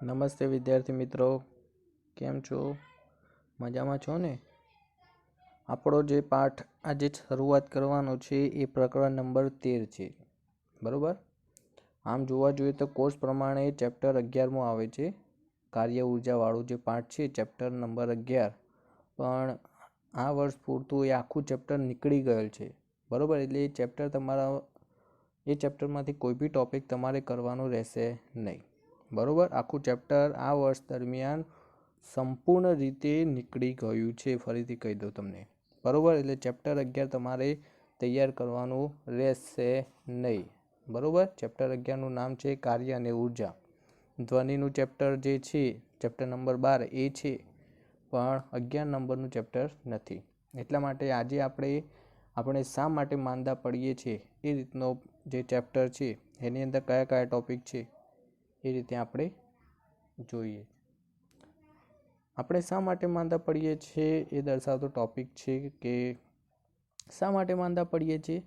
નમસ્તે વિદ્યાર્થી મિત્રો, કેમ છો? મજામાં છો ને? આપણો જે પાઠ આજે શરૂઆત કરવાનો છે એ પ્રકરણ નંબર 13 છે, બરોબર? આમ જોવા જોઈએ તો કોર્સ પ્રમાણે ચેપ્ટર 11મો આવે છે, કાર્ય ઉર્જાવાળું જે પાઠ છે ચેપ્ટર નંબર 11, પણ આ વર્ષ પૂરતું એ આખું ચેપ્ટર નીકળી ગયેલ છે, બરોબર? એટલે એ ચેપ્ટરમાંથી કોઈ બી ટોપિક તમારે કરવાનો રહેશે નહીં, બરોબર? આખું ચેપ્ટર આ વર્ષ દરમિયાન સંપૂર્ણ રીતે નીકળી ગયું છે. ફરીથી કહી દઉં તમને, બરોબર? એટલે ચેપ્ટર 11 તમારે તૈયાર કરવાનું રહેશે નહીં, બરોબર? ચેપ્ટર 11નું નામ છે કાર્ય અને ઉર્જા. ધ્વનિનું ચેપ્ટર જે છે ચેપ્ટર નંબર 12 એ છે, પણ 11 નંબરનું ચેપ્ટર નથી. એટલા માટે આજે આપણે શા માટે માંદા પડીએ છીએ એ રીતનો જે ચેપ્ટર છે એની અંદર કયા કયા ટોપિક છે એ રીતે આપણે જોઈએ. આપણે શા માટે માંદા પડીએ છીએ એ દર્શાવતો ટોપિક છે કે શા માટે માંદા પડીએ છીએ?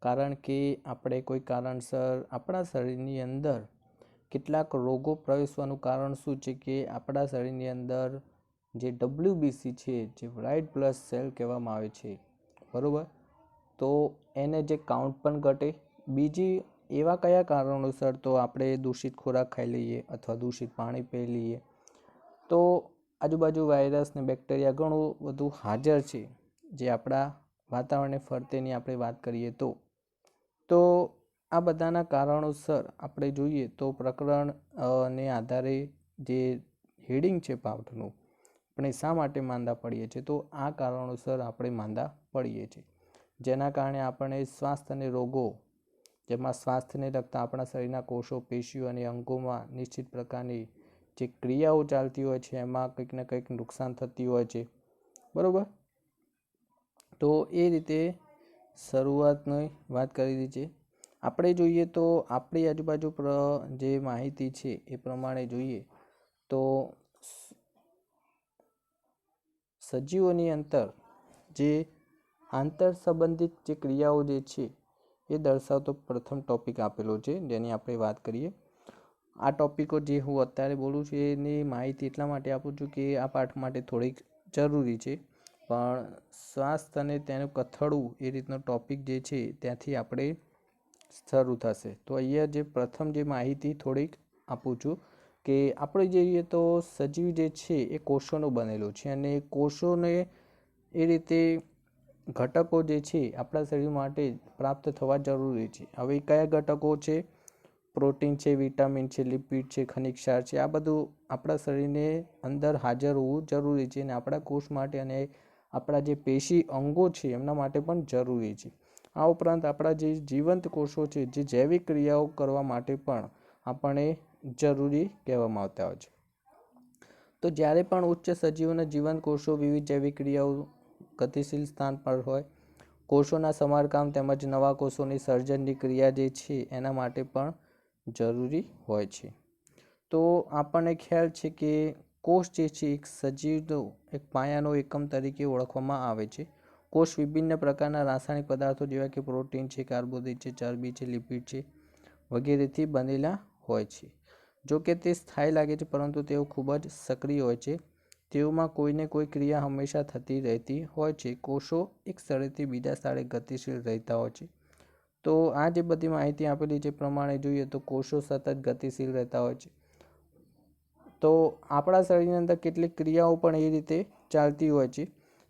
કારણ કે આપણે કોઈ કારણસર આપણા શરીરની અંદર કેટલાક રોગો પ્રવેશવાનું કારણ શું છે કે આપણા શરીરની અંદર જે WBC છે, જે વ્હાઇટ બ્લડ સેલ કહેવામાં આવે છે, બરોબર? તો એને જે કાઉન્ટ પણ ઘટે. બીજી એવા કયા કારણોસર? તો આપણે દૂષિત ખોરાક ખાઈ લઈએ અથવા દૂષિત પાણી પી લઈએ તો આજુબાજુ વાયરસ ને બેક્ટેરિયા ઘણું બધું હાજર છે, જે આપણા વાતાવરણને ફરતેની આપણે વાત કરીએ તો આ બધાના કારણોસર આપણે જોઈએ તો પ્રકરણ ને આધારે જે હેડિંગ છે પાઠનું, આપણે શા માટે માંદા પડીએ છીએ, તો આ કારણોસર આપણે માંદા પડીએ છીએ, જેના કારણે આપણે સ્વાસ્થ્ય અને રોગો, જેમાં સ્વાસ્થ્યને લગતા આપણા શરીરના કોષો, પેશીઓ અને અંગોમાં નિશ્ચિત પ્રકારની જે ક્રિયાઓ ચાલતી હોય છે એમાં કંઈક ને કંઈક નુકસાન થતી હોય છે, બરોબર? તો એ રીતે શરૂઆતની વાત કરી છે. આપણે જોઈએ તો આપણી આજુબાજુ જે માહિતી છે એ પ્રમાણે જોઈએ તો સજીવોની અંદર જે આંતર સંબંધિત જે ક્રિયાઓ જે છે એ દર્શાવતો પ્રથમ ટોપિક આપેલો છે, જેની આપણે વાત કરીએ. આ ટોપિકો જે હું અત્યારે બોલું છું એની માહિતી એટલા માટે આપું છું કે આ પાઠ માટે થોડીક જરૂરી છે, પણ સ્વાસ્થ્ય અને તેનું કથળવું એ રીતનો ટોપિક જે છે ત્યાંથી આપણે શરૂ થશે. તો અહીંયા જે પ્રથમ જે માહિતી થોડીક આપું છું કે આપણે જોઈએ તો સજીવ જે છે એ કોષોનો બનેલો છે, અને કોષોને એ રીતે ઘટકો જે છે આપણા શરીર માટે પ્રાપ્ત થવા જરૂરી છે. હવે કયા ઘટકો છે? પ્રોટીન છે, વિટામિન છે, લિપિડ છે, ખનિજ ક્ષાર છે. આ બધું આપણા શરીરને અંદર હાજર હોવું જરૂરી છે, અને આપણા કોષ માટે અને આપણા જે પેશી અંગો છે એમના માટે પણ જરૂરી છે. આ ઉપરાંત આપણા જે જીવંત કોષો છે, જે જૈવિક ક્રિયાઓ કરવા માટે પણ આપણને જરૂરી કહેવામાં આવતા હોય છે. તો જ્યારે પણ ઉચ્ચ સજીવોના જીવંત કોષો વિવિધ જૈવિક ક્રિયાઓ ગતિશીલ સ્થાન પર હોય, કોષોના સમારકામ તેમજ નવા કોષોની સર્જનની ક્રિયા જે છે એના માટે પણ જરૂરી હોય છે. તો આપણને ખ્યાલ છે કે કોષ જે છે એક સજીવનો એક પાયાનો એકમ તરીકે ઓળખવામાં આવે છે. કોષ વિભિન્ન પ્રકારના રાસાયણિક પદાર્થો જેવા કે પ્રોટીન છે, કાર્બોદિત છે, ચરબી છે, લિપિડ છે વગેરેથી બનેલા હોય છે. જો કે તે સ્થાયી લાગે છે, પરંતુ તેઓ ખૂબ જ સક્રિય હોય છે. તેઓમાં કોઈને કોઈ ક્રિયા હંમેશા થતી રહેતી હોય છે. કોષો એક સ્થળેથી બીજા સ્થળે ગતિશીલ રહેતા હોય છે. તો આ જે બધી માહિતી આપેલી છે પ્રમાણે જોઈએ તો કોષો સતત ગતિશીલ રહેતા હોય છે. તો આપણા શરીરની અંદર કેટલીક ક્રિયાઓ પણ એ રીતે ચાલતી હોય છે,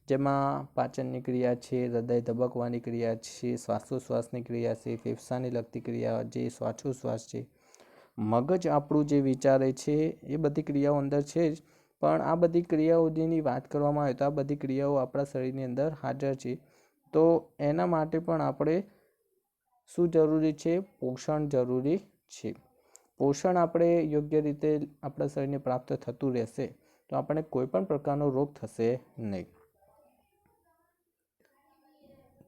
જેમાં પાચનની ક્રિયા છે, હૃદય ધબકવાની ક્રિયા છે, શ્વાસોશ્વાસની ક્રિયા છે, ફેફસાની લગતી ક્રિયા જે શ્વાસોશ્વાસ છે, મગજ આપણું જે વિચારે છે એ બધી ક્રિયાઓ અંદર છે જ. પણ આ બધી ક્રિયાઓની વાત કરવામાં આવે તો આ બધી ક્રિયાઓ આપણા શરીરની અંદર હાજર છે. તો એના માટે પણ આપણે શું જરૂરી છે? પોષણ જરૂરી છે. પોષણ આપણે યોગ્ય રીતે આપણા શરીરને પ્રાપ્ત થતું રહેશે તો આપણને કોઈ પણ પ્રકારનો રોગ થશે નહીં.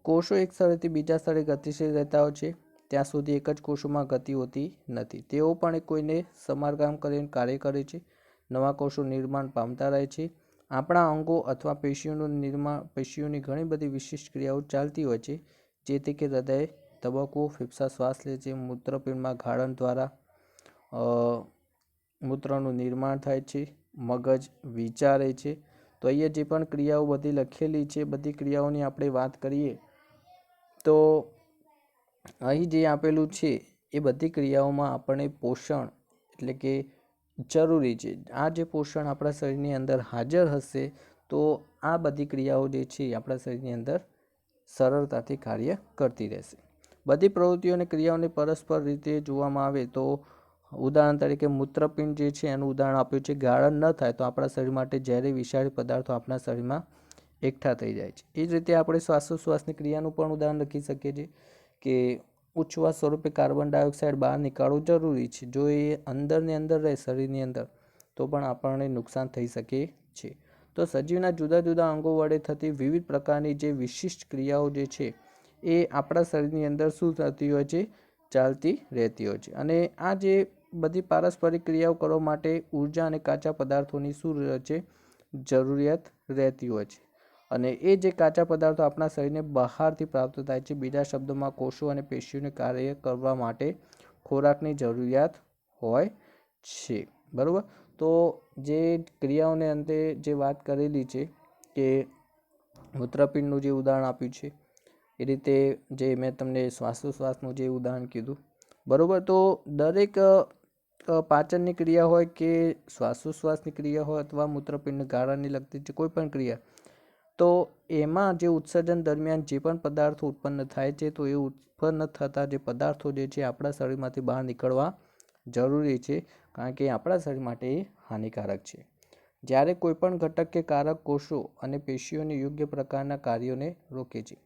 કોષો એક સ્થળેથી બીજા સ્થળે ગતિશીલ રહેતા હોય છે ત્યાં સુધી એક જ કોષોમાં ગતિ હોતી નથી. તેઓ પણ કોઈને સમારકામ કરીને કાર્ય કરે છે. નવા કોષો નિર્માણ પામતા રહે છે. આપણા અંગો અથવા પેશીઓની ઘણી બધી વિશિષ્ટ ક્રિયાઓ ચાલતી હોય છે, જેથી કે હૃદય ધબકવું, ફેફસા શ્વાસ લે છે, મૂત્રપિંડમાં ગાળણ દ્વારા મૂત્રનું નિર્માણ થાય છે, મગજ વિચારે છે. તો અહીંયા જે પણ ક્રિયાઓ બધી લખેલી છે, બધી ક્રિયાઓની આપણે વાત કરીએ તો અહીં જે આપેલું છે એ બધી ક્રિયાઓમાં આપણને પોષણ એટલે કે જરૂરી છે. આ જે પોષણ આપણા શરીરની અંદર હાજર હશે તો આ બધી ક્રિયાઓ જે છે આપણા શરીરની અંદર સરળતાથી કાર્ય કરતી રહેશે. બધી પ્રવૃત્તિઓ અને ક્રિયાઓને પરસ્પર રીતે જોવામાં આવે તો ઉદાહરણ તરીકે મૂત્રપિંડ જે છે એનું ઉદાહરણ આપ્યું છે. ગાળણ ન થાય તો આપણા શરીર માટે ઝેરી વિષારી પદાર્થો આપણા શરીરમાં એકઠા થઈ જાય છે. એ જ રીતે આપણે શ્વાસોશ્વાસની ક્રિયાનું પણ ઉદાહરણ લખી શકીએ છીએ કે ઉચ્છવાસ સ્વરૂપે કાર્બન ડાયોક્સાઇડ બહાર નીકાળવું જરૂરી છે. જો એ અંદરની અંદર રહે શરીરની અંદર તો પણ આપણને નુકસાન થઈ શકે છે. તો સજીવના જુદા જુદા અંગો વડે થતી વિવિધ પ્રકારની જે વિશિષ્ટ ક્રિયાઓ જે છે એ આપણા શરીરની અંદર શું થતી હોય છે? ચાલતી રહેતી હોય છે. અને આ જે બધી પારસ્પરિક ક્રિયાઓ કરવા માટે ઉર્જા અને કાચા પદાર્થોની શું રહે છે? જરૂરિયાત રહેતી હોય છે. અને એ જે કાચા પદાર્થો આપણા શરીરને બહારથી પ્રાપ્ત થાય છે. બીજા શબ્દોમાં કોષો અને પેશીઓને કાર્ય કરવા માટે ખોરાકની જરૂરિયાત હોય છે. બરાબર. તો જે ક્રિયાઓને અંતે જે વાત કરેલી છે કે મૂત્રપિંડનું જે ઉદાહરણ આપ્યું છે એ રીતે જે મેં તમને શ્વાસોશ્વાસનું જે ઉદાહરણ કીધું બરાબર. તો દરેક પાચનની ક્રિયા હોય કે શ્વાસોશ્વાસની ક્રિયા હોય અથવા મૂત્રપિંડ ગાળાની લગતી છે કોઈ પણ ક્રિયા તો એમાં જે ઉત્સર્જન દરમિયાન જે પણ પદાર્થો ઉત્પન્ન થાય છે તો એ ઉત્પન્ન થતા જે પદાર્થો જે છે આપણા શરીરમાંથી બહાર નીકળવા જરૂરી છે, કારણ કે આપણા શરીર માટે એ હાનિકારક છે. જ્યારે કોઈપણ ઘટક કે કારક કોષો અને પેશીઓની યોગ્ય પ્રકારના કાર્યોને રોકે છે,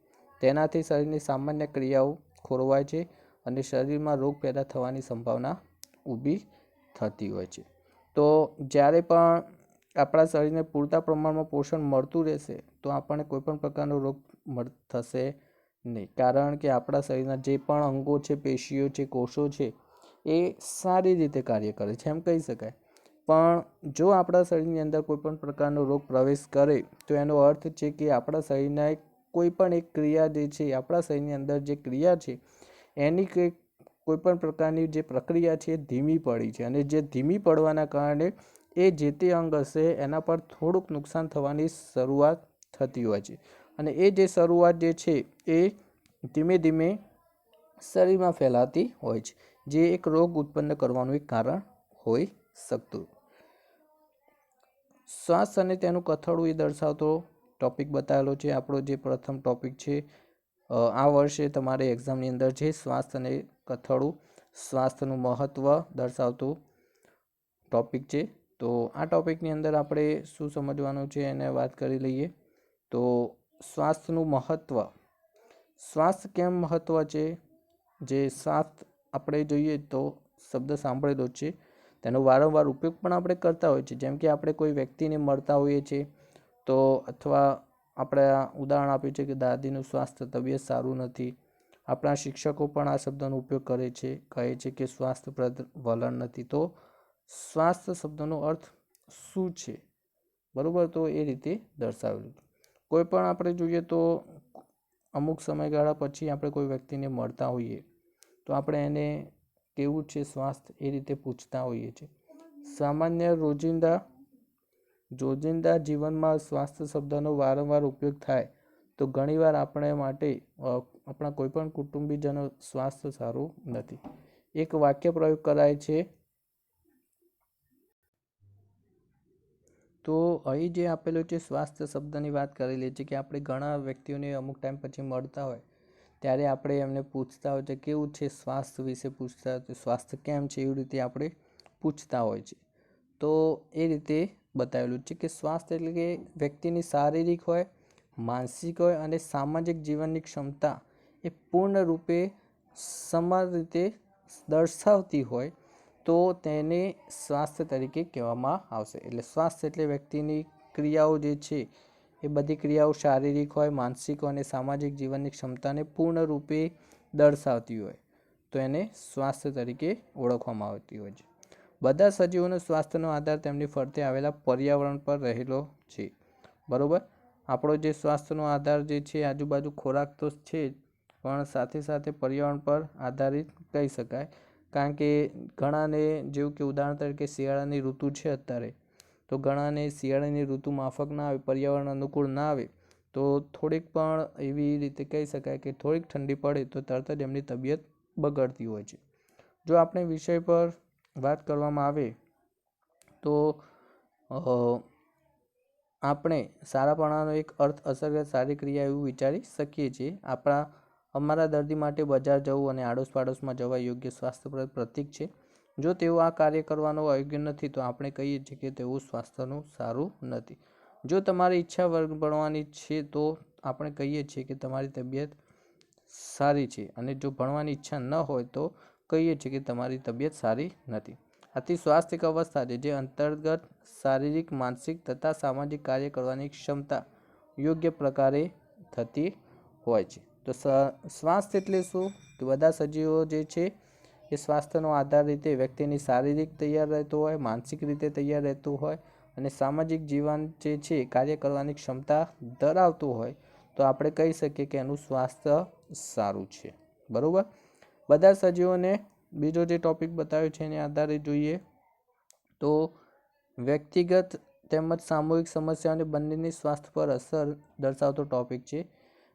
તેનાથી શરીરની સામાન્ય ક્રિયાઓ ખોરવાય છે અને શરીરમાં રોગ પેદા થવાની સંભાવના ઊભી થતી હોય છે. તો જ્યારે પણ આપણા શરીરને પૂરતા પ્રમાણમાં પોષણ મળતું રહેશે તો આપણને કોઈપણ પ્રકારનો રોગ થશે નહીં, કારણ કે આપણા શરીરના જે પણ અંગો છે, પેશીઓ છે, કોષો છે એ સારી રીતે કાર્ય કરે છે એમ કહી શકાય. પણ જો આપણા શરીરની અંદર કોઈપણ પ્રકારનો રોગ પ્રવેશ કરે તો એનો અર્થ છે કે આપણા શરીરના કોઈપણ એક ક્રિયા જે છે આપણા શરીરની અંદર જે ક્રિયા છે એની કોઈપણ પ્રકારની જે પ્રક્રિયા છે એ ધીમી પડી છે અને જે ધીમી પડવાના કારણે એ જે તે અંગ હશે એના પર થોડુંક નુકસાન થવાની શરૂઆત થતી હોય છે. અને એ જે શરૂઆત જે છે એ ધીમે ધીમે શરીરમાં ફેલાતી હોય છે, જે એક રોગ ઉત્પન્ન કરવાનું એક કારણ હોઈ શકતું. શ્વાસ અને તેનું કથળું એ દર્શાવતો ટોપિક બતાવેલો છે. આપણો જે પ્રથમ ટોપિક છે આ વર્ષે તમારે એક્ઝામની અંદર છે શ્વાસ અને કથળું, સ્વાસ્થ્યનું મહત્ત્વ દર્શાવતું ટોપિક છે. તો આ ટોપિકની અંદર આપણે શું સમજવાનું છે એને વાત કરી લઈએ. તો સ્વાસ્થ્યનું મહત્ત્વ, સ્વાસ્થ્ય કેમ મહત્ત્વ છે? જે સ્વાસ્થ્ય આપણે જોઈએ તો શબ્દ સાંભળેલો છે, તેનો વારંવાર ઉપયોગ પણ આપણે કરતા હોઈએ છીએ. જેમ કે આપણે કોઈ વ્યક્તિને મળતા હોઈએ છીએ તો અથવા આપણે ઉદાહરણ આપ્યું છે કે દાદીનું સ્વાસ્થ્ય તબિયત સારું નથી. આપણા શિક્ષકો પણ આ શબ્દનો ઉપયોગ કરે છે, કહે છે કે સ્વાસ્થ્યપ્રદ વલણ નથી. તો સ્વાસ્થ્ય શબ્દનો અર્થ શું છે? બરાબર. તો એ રીતે દર્શાવેલું. કોઈ પણ આપણે જોઈએ તો અમુક સમયગાળા પછી આપણે કોઈ વ્યક્તિને મળતા હોઈએ તો આપણે એને કેવું છે સ્વાસ્થ્ય એ રીતે પૂછતા હોઈએ છીએ. સામાન્ય રોજિંદા જીવનમાં સ્વાસ્થ્ય શબ્દનો વારંવાર ઉપયોગ થાય તો ઘણીવાર આપણે માટે આપણા કોઈપણ કુટુંબીજનો સ્વાસ્થ્ય સારું નથી. એક વાક્ય પ્રયોગ કરાય છે. તો અહીં જે આપેલું છે સ્વાસ્થ્ય શબ્દની વાત કરેલી છે કે આપણે ઘણા વ્યક્તિઓને અમુક ટાઈમ પછી મળતા હોય ત્યારે આપણે એમને પૂછતા હોય છે કેવું છે સ્વાસ્થ્ય વિશે પૂછતા હોય, સ્વાસ્થ્ય કેમ છે એવી રીતે આપણે પૂછતા હોય છે. તો એ રીતે બતાવેલું છે કે સ્વાસ્થ્ય એટલે કે વ્યક્તિની શારીરિક હોય, માનસિક હોય અને સામાજિક જીવનની ક્ષમતા એ પૂર્ણ રૂપે સમાન રીતે દર્શાવતી હોય તો તેને સ્વાસ્થ્ય તરીકે કહેવામાં આવશે. એટલે સ્વાસ્થ્ય એટલે વ્યક્તિની ક્રિયાઓ જે છે એ બધી ક્રિયાઓ શારીરિક હોય, માનસિક હોય અને સામાજિક જીવનની ક્ષમતાને પૂર્ણ રૂપે દર્શાવતી હોય તો એને સ્વાસ્થ્ય તરીકે ઓળખવામાં આવતી હોય છે. બધા સજીવોના સ્વાસ્થ્યનો આધાર તેમની ફરતે આવેલા પર્યાવરણ પર રહેલો છે. બરાબર. આપણો જે સ્વાસ્થ્યનો આધાર જે છે આજુબાજુ ખોરાક તો છે જ, પણ સાથે સાથે પર્યાવરણ પર આધારિત કહી શકાય. કારણ કે ઘણાને જેવું કે ઉદાહરણ તરીકે શિયાળાની ઋતુ છે અત્યારે, તો ઘણાને શિયાળાની ઋતુ માફક ના આવે, પર્યાવરણ અનુકૂળ ના આવે, તો થોડીક પણ એવી રીતે કહી શકાય કે થોડીક ઠંડી પડે તો તરત જ એમની તબિયત બગડતી હોય છે. જો આપણે વિષય પર વાત કરવામાં આવે તો આપણે સારાપણાનો એક અર્થ અસરગ્રસ્ત સારી ક્રિયા એવું વિચારી શકીએ છીએ. અમારા દર્દી માટે બજાર જવું અને આડોશ પાડોશમાં જવા યોગ્ય સ્વાસ્થ્યપ્રદ પ્રતીક છે. જો તેઓ આ કાર્ય કરવાનો યોગ્ય નથી તો આપણે કહીએ છીએ કે તેવું સ્વાસ્થ્યનું સારું નથી. જો તમારી ઈચ્છા વર્ગ ભણવાની છે તો આપણે કહીએ છીએ કે તમારી તબિયત સારી છે, અને જો ભણવાની ઈચ્છા ન હોય તો કહીએ છીએ કે તમારી તબિયત સારી નથી. આથી સ્વાસ્થ્ય એક અવસ્થા છે જે અંતર્ગત શારીરિક, માનસિક તથા સામાજિક કાર્ય કરવાની ક્ષમતા યોગ્ય પ્રકારે થતી હોય છે. તો સ્વાસ્થ્ય એટલે શું? કે બધા સજીવો જે છે એ સ્વાસ્થ્યનો આધાર રીતે વ્યક્તિની શારીરિક તૈયાર રહેતું હોય, માનસિક રીતે તૈયાર રહેતું હોય અને સામાજિક જીવન જે છે કાર્ય કરવાની ક્ષમતા ધરાવતું હોય તો આપણે કહી શકીએ કે એનું સ્વાસ્થ્ય સારું છે. બરાબર. બધા સજીવોને બીજો જે ટોપિક બતાવ્યો છે એને આધારે જોઈએ તો વ્યક્તિગત તેમજ સામૂહિક સમસ્યાઓની બંનેની સ્વાસ્થ્ય પર અસર દર્શાવતો ટોપિક છે.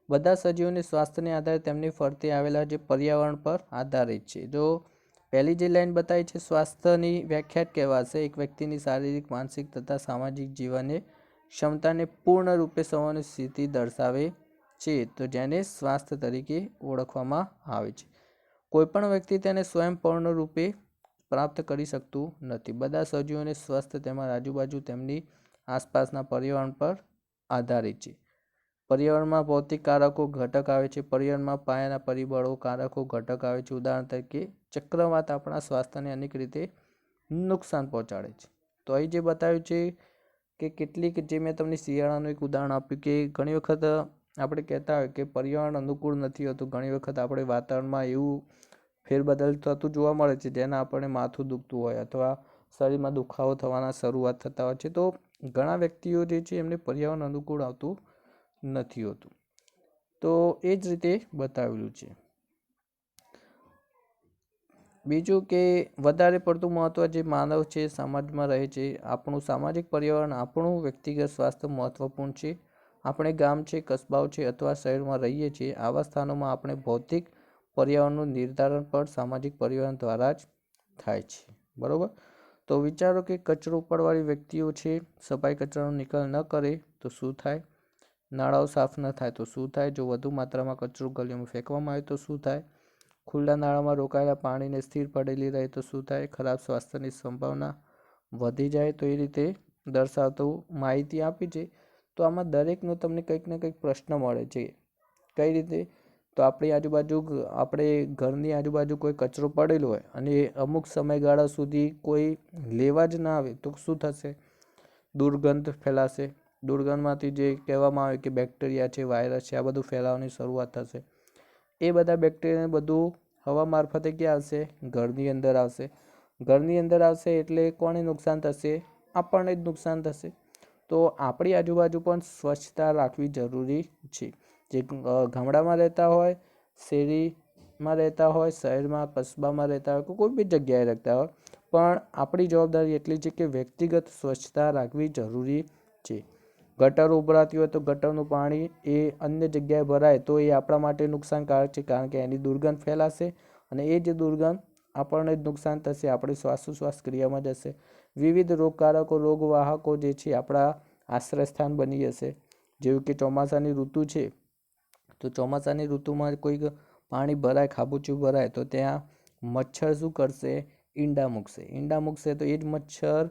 બધા સજીવોની સ્વાસ્થ્યને આધારે તેમની ફરતે આવેલા જે પર્યાવરણ પર આધારિત છે. જો પહેલી જે લાઈન બતાવી છે સ્વાસ્થ્યની વ્યાખ્યા કહેવાશે એક વ્યક્તિની શારીરિક, માનસિક તથા સામાજિક જીવનની ક્ષમતાને પૂર્ણ રૂપે સમજવાની સ્થિતિ દર્શાવે છે, તો જેને સ્વાસ્થ્ય તરીકે ઓળખવામાં આવે છે. કોઈપણ વ્યક્તિ તેને સ્વયં પૂર્ણ રૂપે પ્રાપ્ત કરી શકતું નથી. બધા સજીવોને સ્વસ્થ તેમજ આજુબાજુ તેમની આસપાસના પર્યાવરણ પર આધારિત છે. પર્યાવરણમાં ભૌતિક કારકો ઘટક આવે છે. પર્યાવરણમાં પાયાના પરિબળો કારકો ઘટક આવે છે. ઉદાહરણ તરીકે ચક્રવાત આપણા સ્વાસ્થ્યને અનેક રીતે નુકસાન પહોંચાડે છે. તો અહીં જે બતાવ્યું છે કે કેટલીક, જે મેં તમને શિયાળાનું એક ઉદાહરણ આપ્યું કે ઘણી વખત આપણે કહેતા હોય કે પર્યાવરણ અનુકૂળ નથી હોતું, ઘણી વખત આપણે વાતાવરણમાં એવું ફેરબદલ થતું જોવા મળે છે જેના આપણને માથું દુખતું હોય અથવા શરીરમાં દુખાવો થવાના શરૂઆત થતા હોય છે. તો ઘણા વ્યક્તિઓ જે છે એમને પર્યાવરણ અનુકૂળ આવતું નથી હોતું. તો એ જ રીતે બતાવેલું છે. બીજું કે વધારે પડતું મહત્વ જે માનવ છે સમાજમાં રહે છે, આપણું સામાજિક પર્યાવરણ, આપણું વ્યક્તિગત સ્વાસ્થ્ય મહત્વપૂર્ણ છે. આપણે ગામ છે, કસ્બાઓ છે અથવા શહેરમાં રહીએ છીએ, આવા સ્થાનોમાં આપણે ભૌતિક પર્યાવરણનું નિર્ધારણ પણ સામાજિક પર્યાવરણ દ્વારા જ થાય છે. બરાબર. તો વિચારો કે કચરો ઉપાડવાળી વ્યક્તિઓ છે સફાઈ કચરાનો નિકાલ ન કરે તો શું થાય? નાળાઓ સાફ ન થાય તો શું થાય? જો વધુ માત્રામાં કચરો ગલીઓમાં ફેંકવામાં આવે તો શું થાય? ખુલ્લા નાળામાં રોકાયેલા પાણીને સ્થિર પડેલી રહે તો શું થાય? ખરાબ સ્વાસ્થ્યની સંભાવના વધી જાય. તો એ રીતે દર્શાવતું માહિતી આપી છે. તો આમાં દરેકનો તમને કંઈક ને કંઈક પ્રશ્ન મળે છે. કઈ રીતે? તો આપણી આજુબાજુ, આપણે ઘરની આજુબાજુ કોઈ કચરો પડેલો હોય અને અમુક સમયગાળા સુધી કોઈ લેવા જ ના આવે તો શું થશે? દુર્ગંધ ફેલાશે. દુર્ગંધમાંથી જે કહેવામાં આવે કે બેક્ટેરિયા છે, વાયરસ છે, આ બધું ફેલાવાની શરૂઆત થશે. એ બધા બેક્ટેરિયાને બધું હવા મારફતે ક્યાં આવશે? ઘરની અંદર આવશે. ઘરની અંદર આવશે એટલે કોને નુકસાન થશે? આપણને જ નુકસાન થશે. તો આપણી આજુબાજુ પણ સ્વચ્છતા રાખવી જરૂરી છે. જે ગામડામાં રહેતા હોય, શેરીમાં રહેતા હોય, શહેરમાં, કસ્બામાં રહેતા હોય, કોઈ બી જગ્યાએ રહેતા હોય, પણ આપણી જવાબદારી એટલી છે કે વ્યક્તિગત સ્વચ્છતા રાખવી જરૂરી છે. ગટર ઉભરાતી હોય તો ગટરનું પાણી એ અન્ય જગ્યાએ ભરાય તો એ આપણા માટે નુકસાનકારક છે, કારણ કે એની દુર્ગંધ ફેલાશે અને એ જે દુર્ગંધ આપણને જ નુકસાન થશે, આપણી શ્વાસોશ્વાસ ક્રિયામાં જશે. વિવિધ રોગકારકો, રોગવાહકો જે છે આપણા આશ્રયસ્થાન બની જશે. જેવું કે ચોમાસાની ઋતુ છે તો ચોમાસાની ઋતુમાં કોઈક પાણી ભરાય, ખાબોચિયું ભરાય તો ત્યાં મચ્છર શું કરશે? ઈંડા મૂકશે. ઈંડા મૂકશે તો એ જ મચ્છર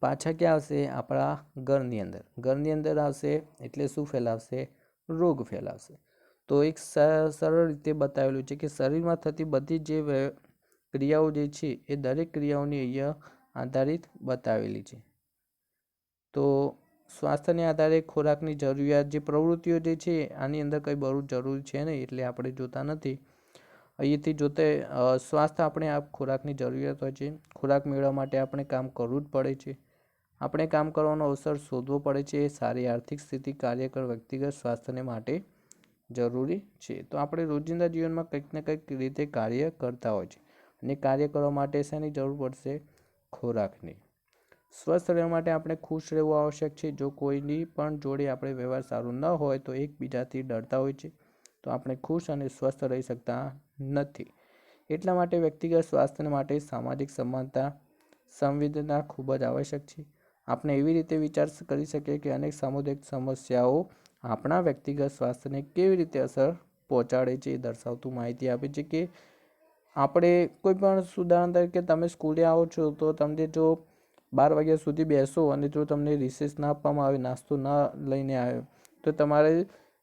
પાછા ક્યાં આવશે? આપણા ઘરની અંદર. ઘરની અંદર આવશે એટલે શું ફેલાવશે? રોગ ફેલાવશે. તો એક સરળ રીતે બતાવેલું છે કે શરીરમાં થતી બધી જે ક્રિયાઓ જે છે એ દરેક ક્રિયાઓની અહીંયા આધારિત બતાવેલી છે. તો સ્વાસ્થ્યને આધારે ખોરાકની જરૂરિયાત, જે પ્રવૃત્તિઓ જે છે આની અંદર કંઈ બહુ જરૂરી છે નહીં એટલે આપણે જોતા નથી. અહીંથી જોતે સ્વાસ્થ્ય આપણે આ ખોરાકની જરૂરિયાત હોય છે. ખોરાક મેળવવા માટે આપણે કામ કરવું જ પડે છે. આપણે કામ કરવાનો અવસર શોધવો પડે છે. સારી આર્થિક સ્થિતિ, કાર્યકર વ્યક્તિગત સ્વાસ્થ્યને માટે જરૂરી છે. તો આપણે રોજિંદા જીવનમાં કંઈક ને કંઈક રીતે કાર્ય કરતા હોય છે. અને કાર્ય કરવા માટે શેની જરૂર પડશે? ખોરાકની. સ્વસ્થ રહેવા માટે આપણે ખુશ રહેવું આવશ્યક છે. જો કોઈની પણ જોડે આપણે વ્યવહાર સારું ન હોય તો એકબીજાથી ડરતા હોય છે, તો આપણે ખુશ અને સ્વસ્થ રહી શકતા નથી. એટલા માટે વ્યક્તિગત સ્વાસ્થ્ય માટે સામાજિક સમાનતા, સંવેદના ખૂબ જ આવશ્યક છે. આપણે એવી રીતે વિચાર કરી શકીએ કે અનેક સામુદાયિક સમસ્યાઓ આપણા વ્યક્તિગત સ્વાસ્થ્યને કેવી રીતે અસર પહોંચાડે છે એ દર્શાવતું માહિતી આપે છે. કે આપણે કોઈ પણ ઉદાહરણ તરીકે તમે સ્કૂલે આવો છો તો તમને જો 12 વાગ્યા સુધી બેસો અને જો તમને રિસેસ ના આપવામાં આવે, નાસ્તો ના લઈને આવ્યો, તો તમારે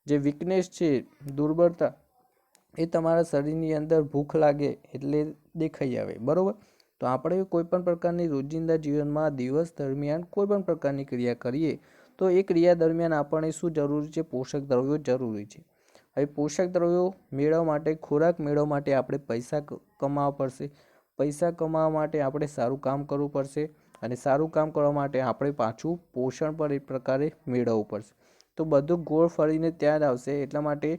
જે વીકનેસ છે, દુર્બળતા, એ તમારા શરીરની અંદર ભૂખ લાગે એટલે દેખાઈ આવે, બરાબર. તો આપણે કોઈ પણ પ્રકારની રોજિંદા જીવનમાં દિવસ દરમિયાન કોઈ પણ પ્રકારની ક્રિયા કરીએ તો એ ક્રિયા દરમિયાન આપણને શું જરૂરી છે? પોષક દ્રવ્યો જરૂરી છે. હવે પોષક દ્રવ્યો મેળવવા માટે, ખોરાક મેળવવા માટે આપણે પૈસા કમાવા પડશે. પૈસા કમાવા માટે આપણે સારું કામ કરવું પડશે, અને સારું કામ કરવા માટે આપણે પાછું પોષણ પણ એક પ્રકારે મેળવવું પડશે. તો બધું ગોળ ફરીને ત્યાં જ આવશે. એટલા માટે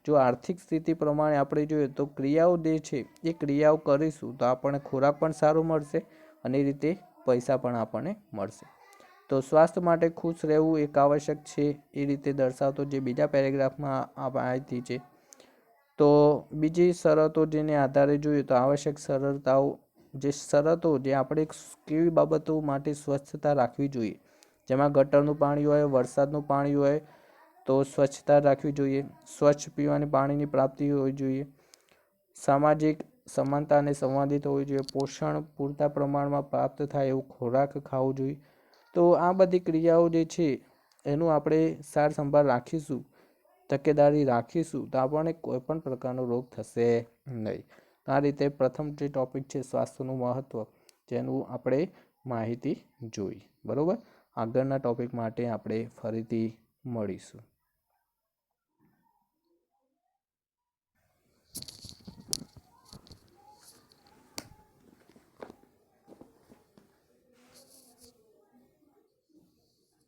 જો આર્થિક સ્થિતિ પ્રમાણે આપણે જોઈએ તો ક્રિયાઓ જે છે એ ક્રિયાઓ કરીશું તો આપણને ખોરાક પણ સારો મળશે અને એ રીતે પૈસા પણ આપણને મળશે. તો સ્વાસ્થ્ય માટે ખુશ રહેવું એક આવશ્યક છે, એ રીતે દર્શાવતો જે બીજા પેરેગ્રાફમાં આ માહિતી છે. તો બીજી શરતો જેને આધારે જોઈએ તો આવશ્યક સરળતાઓ, જે શરતો જે આપણે કેવી બાબતો માટે સ્વચ્છતા રાખવી જોઈએ, જેમાં ગટરનું પાણી હોય, વરસાદનું પાણી હોય તો સ્વચ્છતા રાખવી જોઈએ. સ્વચ્છ પીવાની પાણીની પ્રાપ્તિ હોવી જોઈએ. સામાજિક સમાનતા અને સંવાદિત હોવી જોઈએ. પોષણ પૂરતા પ્રમાણમાં પ્રાપ્ત થાય એવું ખોરાક ખાવું જોઈએ. તો આ બધી ક્રિયાઓ જે છે એનું આપણે સાર સંભાળ રાખીશું, તકેદારી રાખીશું તો આપણને કોઈ પણ પ્રકારનો રોગ થશે નહીં. આ રીતે પ્રથમ જે ટોપિક છે સ્વાસ્થ્યનું મહત્ત્વ, જેનું આપણે માહિતી જોઈ, બરાબર. આગળના ટોપિક માટે આપણે ફરીથી મળીશું.